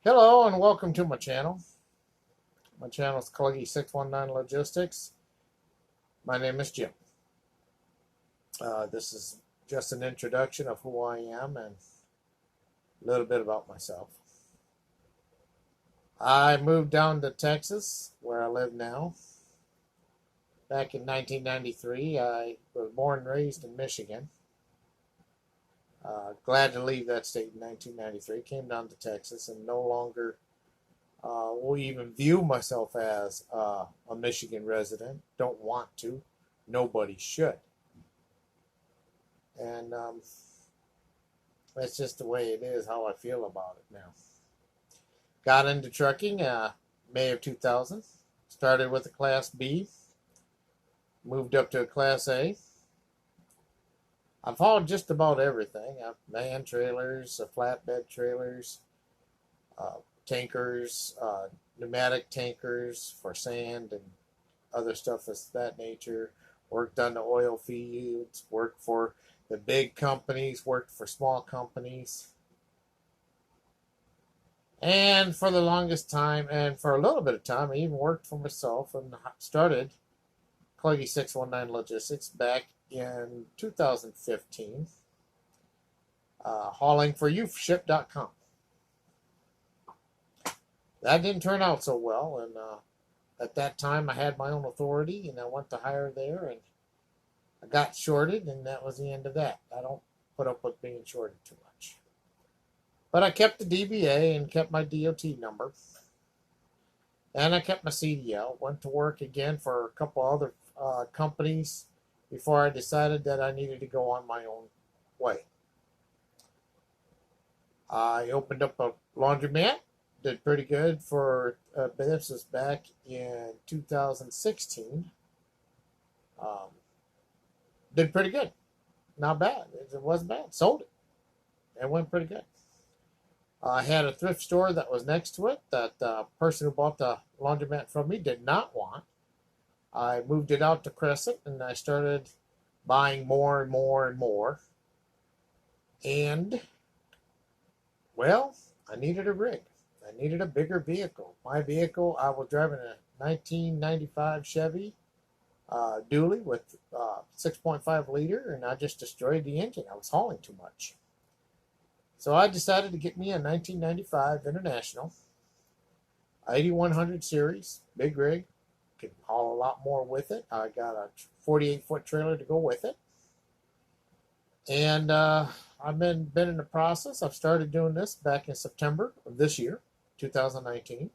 Hello and welcome to my channel. My channel is Cluggy619 Logistics. My name is Jim. This is just an introduction of who I am and a little bit about myself. I moved down to Texas, where I live now, back in 1993. I was born and raised in Michigan. Glad to leave that state in 1993. Came down to Texas and no longer will even view myself as a Michigan resident. Don't want to. Nobody should. And that's just the way it is, how I feel about it now. Got into trucking May of 2000. Started with a Class B. Moved up to a Class A. I've hauled just about everything. Van trailers, flatbed trailers, tankers, pneumatic tankers for sand and other stuff of that nature. Worked on the oil fields, worked for the big companies, worked for small companies. And for the longest time, and for a little bit of time, I even worked for myself and started Cluggy619 Logistics back in 2015, hauling for youthship.com. That didn't turn out so well, and at that time I had my own authority and I went to hire there and I got shorted, and that was the end of that. I don't put up with being shorted too much. But I kept the DBA and kept my DOT number. And I kept my CDL. Went to work again for a couple other companies before I decided that I needed to go on my own way. I opened up a laundromat. Did pretty good for, this was back in 2016. Did pretty good. Not bad. It wasn't bad. Sold it. It went pretty good. I had a thrift store that was next to it that the person who bought the laundromat from me did not want. I moved it out to Crescent and I started buying more and more and more. And, well, I needed a rig. I needed a bigger vehicle. My vehicle, I was driving a 1995 Chevy dually with 6.5 liter, and I just destroyed the engine. I was hauling too much. So I decided to get me a 1995 International 8100 series, big rig. Can haul a lot more with it. I got a 48-foot trailer to go with it. And I've been in the process. I've started doing this back in September of this year, 2019.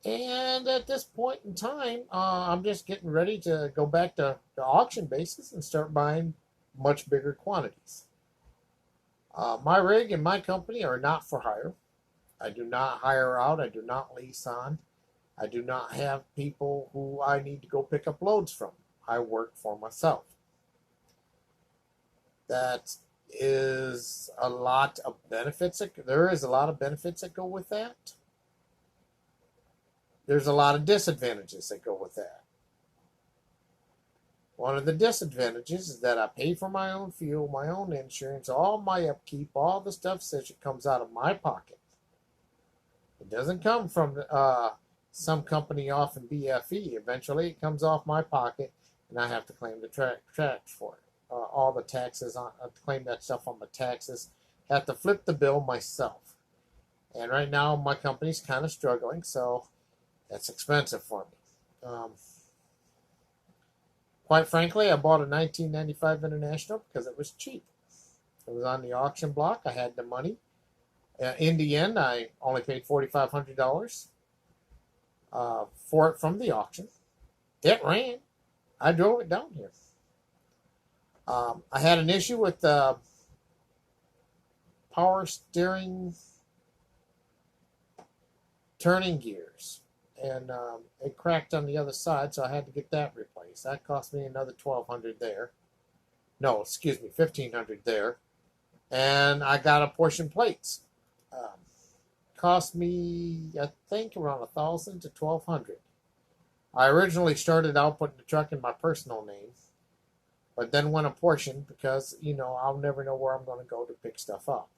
And at this point in time, I'm just getting ready to go back to the auction basis and start buying much bigger quantities. My rig and my company are not for hire. I do not hire out. I do not lease on. I do not have people who I need to go pick up loads from. I work for myself. That is a lot of benefits. There is a lot of benefits that go with that. There's a lot of disadvantages that go with that. One of the disadvantages is that I pay for my own fuel, my own insurance, all my upkeep, all the stuff says it comes out of my pocket. It doesn't come from some company off in BFE. Eventually it comes off my pocket and I have to claim the tax for it. All the taxes, I have to claim that stuff on my taxes. I have to flip the bill myself. And right now my company's kind of struggling, so that's expensive for me. Quite frankly, I bought a 1995 International because it was cheap. It was on the auction block. I had the money. In the end, I only paid $4,500 for it from the auction. It ran. I drove it down here. I had an issue with the power steering turning gears. And it cracked on the other side, so I had to get that replaced. That cost me another $1,200 there. No, excuse me, $1,500 there. And I got a portion plates. Cost me, I think, around $1,000 to $1,200. I originally started out putting the truck in my personal name, but then went a portion because, I'll never know where I'm going to go to pick stuff up.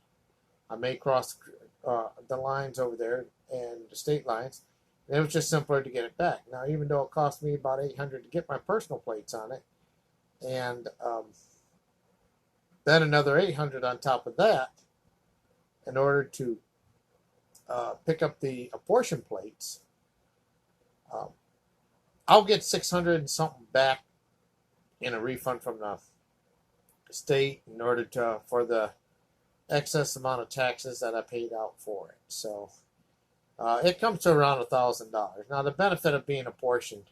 I may cross the lines over there and the state lines. And it was just simpler to get it back. Now, even though it cost me about $800 to get my personal plates on it, and then another $800 on top of that, in order to pick up the apportion plates, I'll get 600 and something back in a refund from the state in order to for the excess amount of taxes that I paid out for it. So it comes to around $1,000. Now the benefit of being apportioned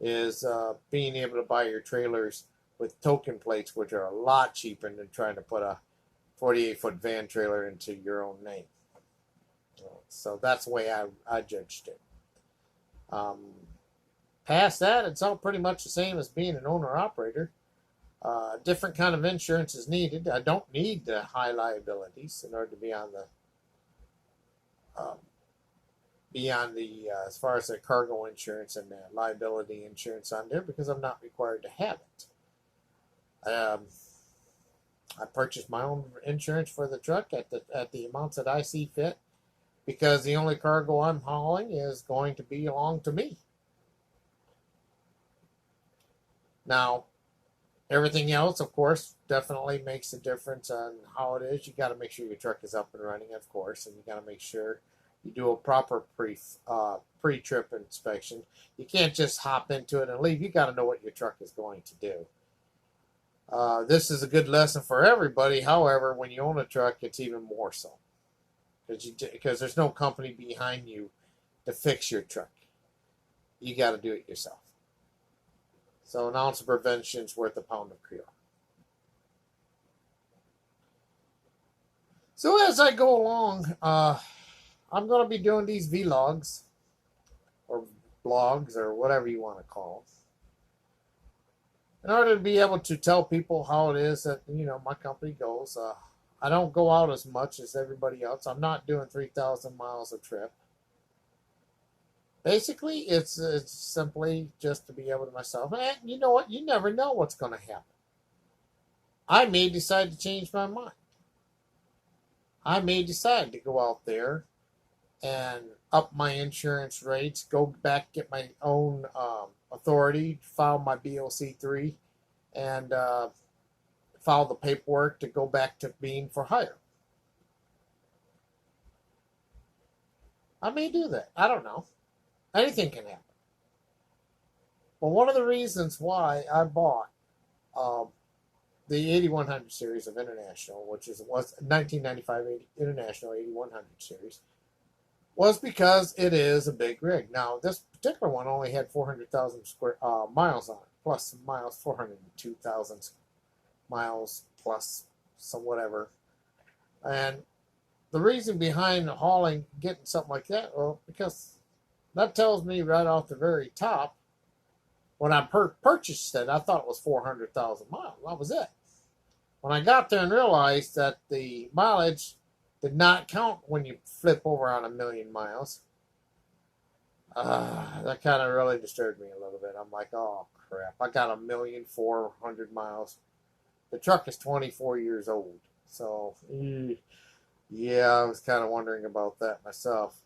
is being able to buy your trailers with token plates, which are a lot cheaper than trying to put a 48-foot van trailer into your own name. So that's the way I judged it. Past that, it's all pretty much the same as being an owner-operator. Different kind of insurance is needed. I don't need the high liabilities in order to be on the as far as the cargo insurance and the liability insurance on there, because I'm not required to have it. I purchased my own insurance for the truck at the amounts that I see fit, because the only cargo I'm hauling is going to belong to me. Now, everything else, of course, definitely makes a difference on how it is. You got to make sure your truck is up and running, of course, and you got to make sure you do a proper pre-trip inspection. You can't just hop into it and leave. You got to know what your truck is going to do. This is a good lesson for everybody. However, when you own a truck, it's even more so, because there's no company behind you to fix your truck. You got to do it yourself. So an ounce of prevention is worth a pound of cure. So as I go along, I'm going to be doing these vlogs, or blogs, or whatever you want to call them, in order to be able to tell people how it is that, my company goes. I don't go out as much as everybody else. I'm not doing 3,000 miles a trip. Basically, it's simply just to be able to myself. And you know what? You never know what's going to happen. I may decide to change my mind. I may decide to go out there and up my insurance rates, go back, get my own authority, file my BOC3, and file the paperwork to go back to being for hire. I may do that. I don't know. Anything can happen. But one of the reasons why I bought the 8100 series of International, which was 1995 International 8100 series, was because it is a big rig. Now, this particular one only had 400,000 miles on it, plus some miles, 402,000 miles plus some whatever. And the reason behind hauling, getting something like that, well, because that tells me right off the very top, when I purchased it, I thought it was 400,000 miles. That was it. When I got there and realized that the mileage did not count when you flip over on 1,000,000 miles, that kind of really disturbed me a little bit. I'm like, oh crap, I got 1,400,000 miles. The truck is 24 years old. So, yeah, I was kind of wondering about that myself.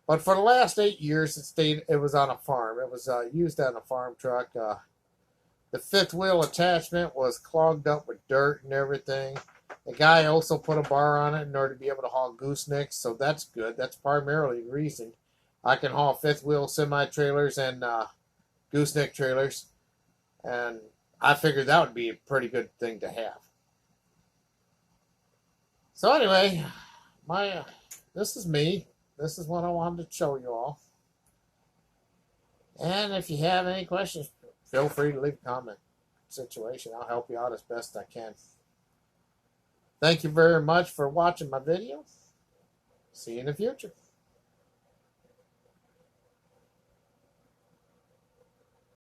But for the last 8 years, it was on a farm. It was used on a farm truck. The fifth wheel attachment was clogged up with dirt and everything. The guy also put a bar on it in order to be able to haul goosenecks, so that's good. That's primarily the reason I can haul fifth wheel semi-trailers and gooseneck trailers. And I figured that would be a pretty good thing to have. So anyway, this is me. This is what I wanted to show you all. And if you have any questions, feel free to leave a comment. Situation, I'll help you out as best I can. Thank you very much for watching my video. See you in the future.